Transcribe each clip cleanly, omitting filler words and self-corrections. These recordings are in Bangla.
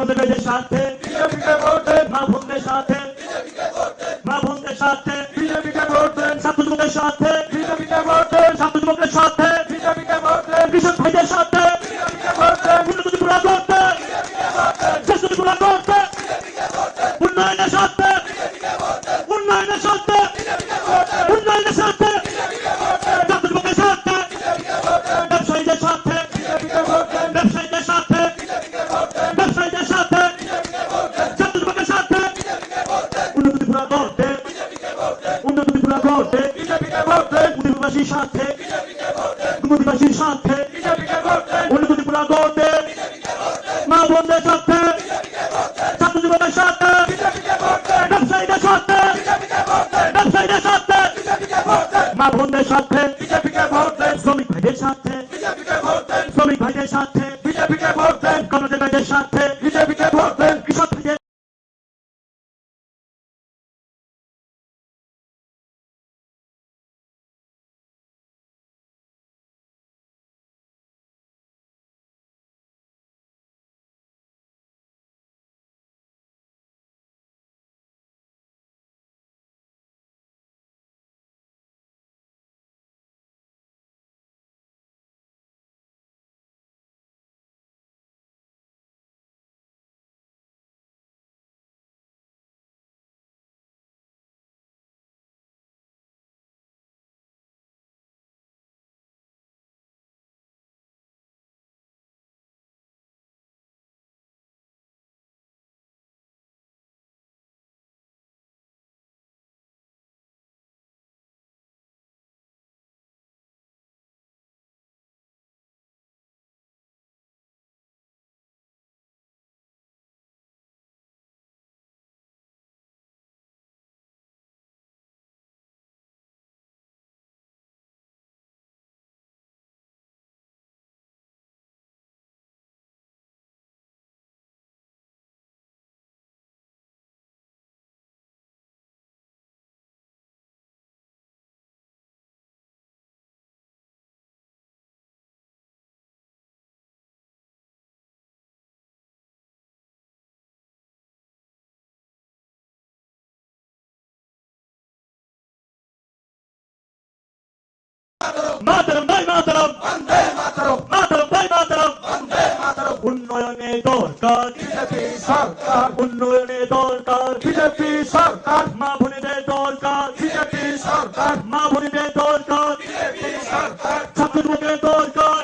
কর্মচারীদের স্বার্থে বিজেপিকে ভোট দেন, মা বোনদের স্বার্থে মা বোনদের স্বার্থে বিজেপিকে ভোট দেন, ছাত্র যুবকের স্বার্থে বিজেপিকে ভোট দেন, ছাত্র যুবকের স্বার্থে বিজেপিকে ভোট দেন, কৃষক ভাইদের স্বার্থে বিজেপিকে ভোট দেন, উন্নতি পুরা করতে শেষটি পুরা করতে উন্নয়নের স্বার্থে উন্নয়নের স্বার্থে উন্নয়নের স্বার্থে ছাত্র যুবকের স্বার্থে ব্যবসায়ীদের স্বার্থে ব্যবসায়ীদের স্বার্থে ব্যবসায়ীদের স্বার্থে ছাত্র যুবকের স্বার্থে উন্নতি পুরা করতে উন্নতি পুরা করতে বিজেপিকে ভোট দেন, উন্নতিবাসীর স্বার্থে উন্নতিবাসীর স্বার্থে বিজেপিকে ভোট দেন, উন্নতি পুরা করতে মা বোনদের স্বার্থে ছাত্র যুবকের স্বার্থে বিজেপিকে ভোট দেন, ব্যবসায়ীদের স্বার্থে বিজেপিকে ভোট দেন, ব্যবসায়ীদের স্বার্থে বিজেপিকে ভোট দেন, মা বোনদের স্বার্থে বিজেপিকে ভোট দেন, শ্রমিক ভাইদের স্বার্থে বিজেপিকে ভোট দেন, শ্রমিক ভাইদের স্বার্থে বিজেপিকে ভোট দেন, কর্মচারী ভাইদের স্বার্থে বিজেপিকে ভোট দেন, কৃষক ভাইদের মাতরম ভাই মাতরম বন্দে মাতরম, মাতরম ভাই মাতরম বন্দে মাতরম, উন্নয়নে দরকার বিজেপি সরকার, উন্নয়নে দরকার বিজেপি সরকার, মা বোনেদের দরকার বিজেপি সরকার, মা বোনেদের দরকার বিজেপি সরকার, ছাত্র যুবকের দরকার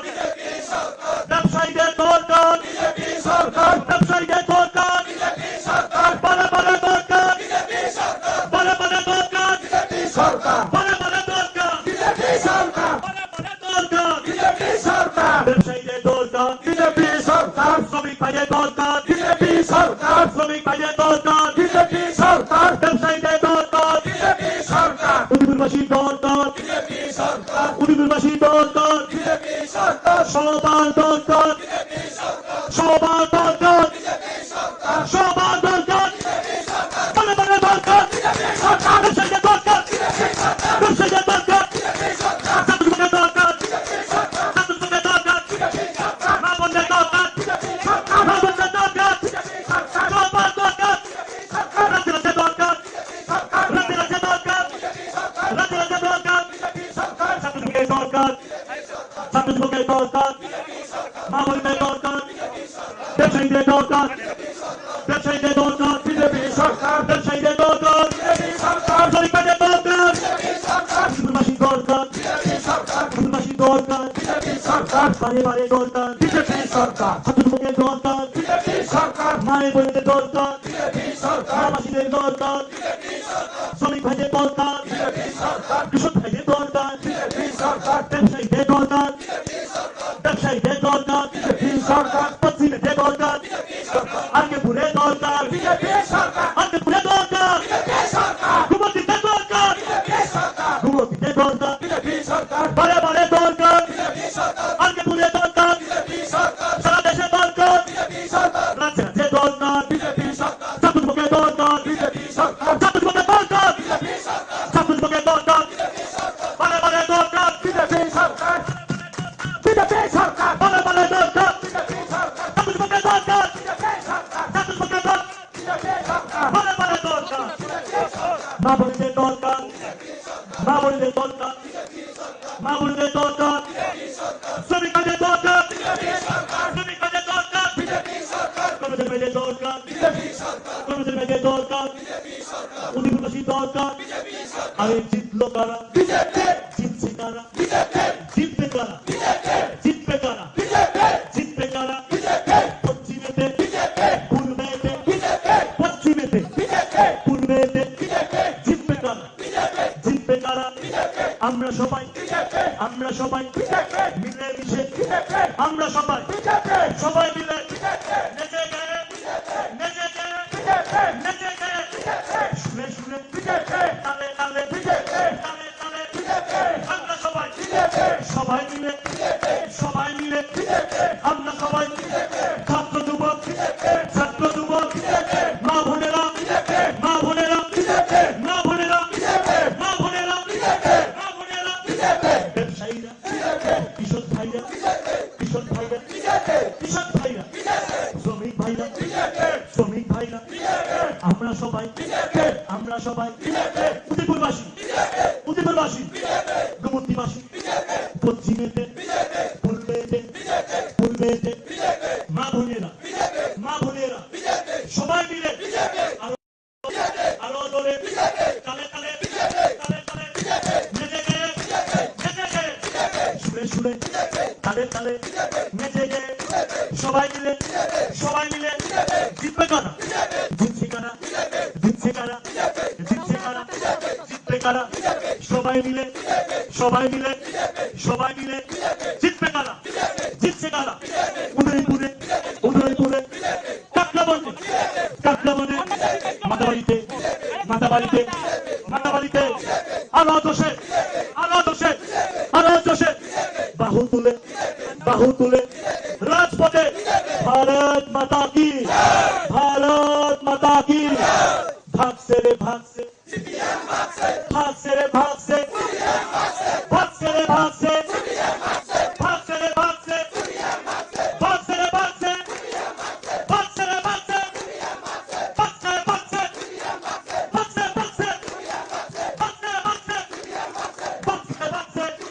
ব্যবসায়ীদের দরকার বিজেপি সরকার, ব্যবসায়ীদের দরকার বিজেপি সরকার, বারে বারে দরকার বিজেপি সরকার, বারে বারে দরকার বিজেপি সরকার, বারে বারে দরকার বিজেপি সরকার, বারে বারে দরকার বিজেপি সরকার, ব্যবসায়ীদের দরকার বিজেপি সরকার, শ্রমিক ভাইদের দরকার বিজেপি সরকার, শ্রমিক ভাইদের দরকার বিজেপি সরকার, ব্যবসায়ীদের দরকার বিজেপি সরকার, উদ্ভিদবাসীর দরকার বিজেপি সরকার, উদ্ভিদবাসীর দরকার বিজেপি সরকার, সবার দরকার বিজেপি সরকার, সবার দরকার বিজেপি সরকার, সবার দরকার বিজেপি সরকার, বারে বারে দরকার বিজেপি সরকার, ব্যবসায়ীদের দরকার বিজেপি সরকার, ব্যবসায়ীদের দরকার বিজেপি সরকার, ছাত্র যুবকের দরকার বিজেপি সরকার, ছাত্র যুবকের দরকার বিজেপি সরকার, মা বোনদের দরকার বিজেপি সরকার, মা বোনদের দরকার বিজেপি সরকার, সবার দরকার বিজেপি সরকার, রাতে রাতে দরকার বিজেপি সরকার, রাতে রাতে দরকার বিজেপি সরকার, রাতে রাতে দরকার বিজেপি সরকার, ছাত্র যুবকের দরকার ছাত্র যুবকের দরকার মা বোনদের দরকার ব্যবসায়ীদের দরকার ব্যবসায়ীদের দরকার বিজেপি সরকার, ব্যবসায়ীদের দরকার বিজেপি সরকার, শ্রমিক ভাইদের দরকার বিজেপি সরকার, উদ্ভিদবাসীর দরকার বিজেপি সরকার, উদ্ভিদবাসীর দরকার বিজেপি সরকার, বারে বারে দরকার বিজেপি সরকার, ছাত্র যুবকের দরকার বিজেপি সরকার, মায়ের বোনদের দরকার বিজেপি সরকার, গ্রামবাসীদের দরকার শ্রমিক ভাইদের দরকার বিজেপি সরকার, কৃষক ভাইদের দরকার বিজেপি সরকার, ব্যবসায়ীদের দরকার ব্যবসায়ীদের দরকার বিজেপি সরকার, পশ্চিমেদের দরকার আজকে পুরে দরকার বিজেপি সরকার, আজকে পুরে দরকার বিজেপি সরকার, যুবতীদের দরকার বিজেপি সরকার, যুবতীদের দরকার বিজেপি সরকার, বারে বারে দরকার বিজেপি সরকার, আজকে পুরে দরকার বিজেপি সরকার, সারা দেশে দরকার বিজেপি সরকার, রাজ্যে রাজ্যে দরকার বিজেপি সরকার, ছাত্র যুবকের দরকার বিজেপি সরকার, ছাত্র যুবকের দরকার বিজেপি সরকার, ছাত্র যুবকের দরকার বারে বারে দরকার বিজেপি সরকার, বিজেপি সরকার, বারে বারে দরকার বিজেপি সরকার, ছাত্র যুবকের দরকার বিজেপি সরকার, কর্মচারী ভাইদের দরকার, কর্মচারী ভাইদের দরকার, অধিবাসী দরকার। আরে জিতলো কারা? জিতছে কারা? জিতবে কারা? জিতবে কারা? জিতবে কারা? পশ্চিমেতে, পূর্বেতে, পশ্চিমেতে, পূর্বেতে জিতবে কারা? জিতবে কারা? আমরা সবাই মিলে মিশে, আমরা সবাই মিলে নেচে গেয়ে, নেচে গেয়ে, নেচে গেয়ে, শুনে শুনে, তালে তালে, তালে তালে, আমরা সবাই মিলে, আমরা সবাই ছাত্র যুবক, মা বোনেরা, মা বোনেরা, মা বোনেরা, মা বোনেরা, মা বোনেরা, ব্যবসায়ীরা, কৃষক ভাইরা, কৃষক ভাইরা, কৃষক ভাইরা, শ্রমিক ভাইরা, শ্রমিক ভাইরা, আমরা সবাই উদয়পুরবাসী, গোমতীবাসী, পশ্চিমেতে, পূর্বেতে, মা বোনেরা, সবাই মিলে আরো দলে, তালে তালে, তালে তালে, নেচে গেয়ে, শুনে শুনে, তালে তালে, নেচে গেয়ে, সবাই মিলে জিতবে কারা? জিতছে কারা? জিতছে কারা? জিতছে কারা? জিতবে কারা? সবাই মিলে জিতবে কারা? জিতছে কারা? উদয়পুরে, কাকলাবনে, মাতাবাড়িতে, আলো দোষে, বাহু তুলে, রাজপথে, ভারত মাতা কি, ভাগছে রে ভাগছে, ভাগছে রে ভাগছে, ভাগছে রে ভাগছে, ভাগছে রে ভাগছে, ভাগছে রে ভাগছে, ভাগছে রে ভাগছে, ভাগছে রে ভাগছে, ভাগছে ভাগছে, ভাগছে রে ভাগছে, ভাগছে রে ভাগছে,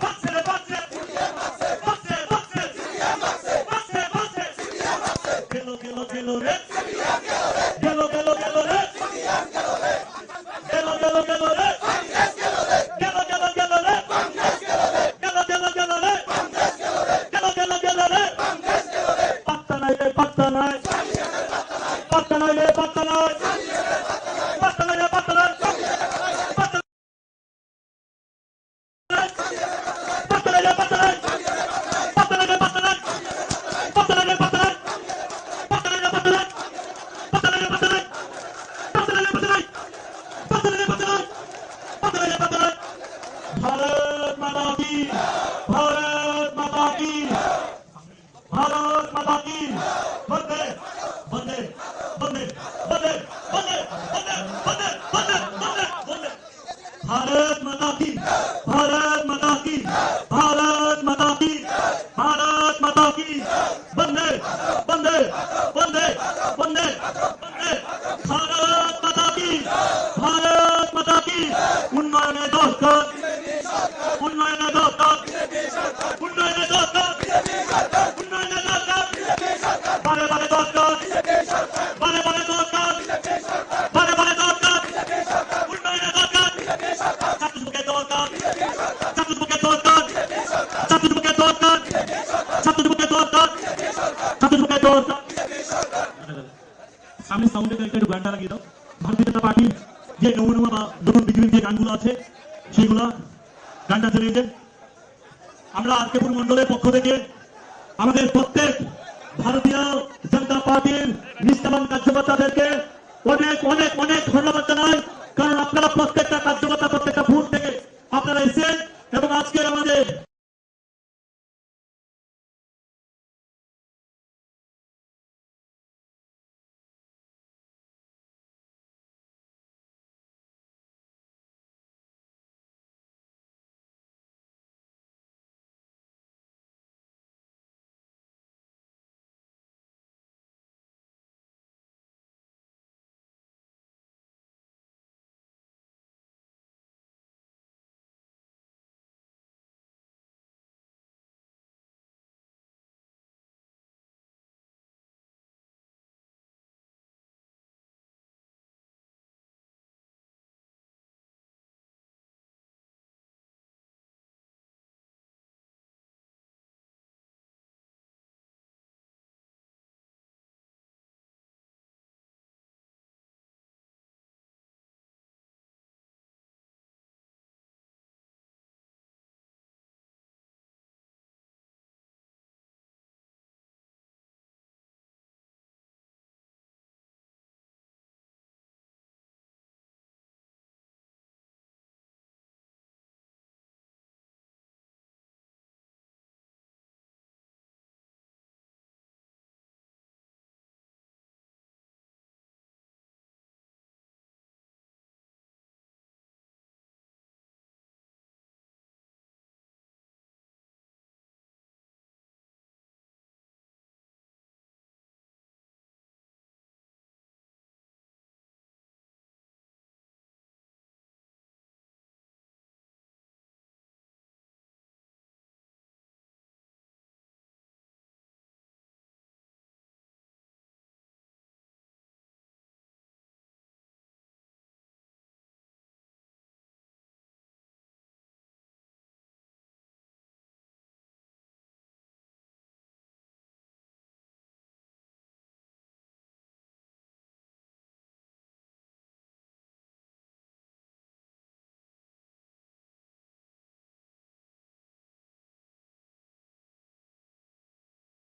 ভাগছে রে ভাগছে, ভাগছে রে ভাগছে, ভাগছে ভাগছে, গেলো রে, গেলো রে, গেলো রে, গেলো রে, গেলো রে, গেলো রে, পাত্তা নাই রে, পাত্তা নাই, পাত্তা নাই রে, পাত্তা নাই, পাত্তা নাই রে, পাত্তা নাই, পাত্তা নাই রে, পাত্তা নাই, পাত্তা নাই রে, পাত্তা নাই, পাত্তা নাই রে, পাত্তা নাই, পাত্তা নাই রে, পাত্তা নাই, পাত্তা নাই রে, পাত্তা নাই, পাত্তা নাই রে, পাত্তা নাই, পাত্তা নাই রে, পাত্তা নাই, পাত্তা নাই রে, পাত্তা নাই। भारत माता की, भारत माता की, भारत माता की, वंदे वंदे वंदे वंदे वंदे वंदे वंदे वंदे वंदे वंदे, भारत माता की, भारत माता की, भारत माता की, भारत माता की, वंदे वंदे वंदे वंदे वंदे, भारत माता की, भारत माता की, उन्नयने दरकार, उन्नयने दरकार, उन्नयने दरकार, उन्नयने दरकार, बारे बारे दरकार, बारे बारे दरकार, बारे बारे दरकार, उन्नयने दरकार, ছাত্রযুবকের দরকার, ছাত্রযুবকের দরকার, ছাত্রযুবকের দরকার, ছাত্রযুবকের দরকার, ছাত্রযুবকের দরকার। সামনে সাউন্ডে একটু গানটা লাগিয়ে দাও। ভারতীয় জনতা পার্টির যে নমুনা বা নতুন বিজেপির যে গানগুলো আছে সেইগুলো গানটা চালিয়ে দেন। আমরা আরকেপুর মন্ডলের পক্ষ থেকে আমাদের প্রত্যেক ভারতীয় জনতা পার্টির নিষ্ঠাবান কার্যকর্তাদেরকে অনেক অনেক অনেক ধন্যবাদ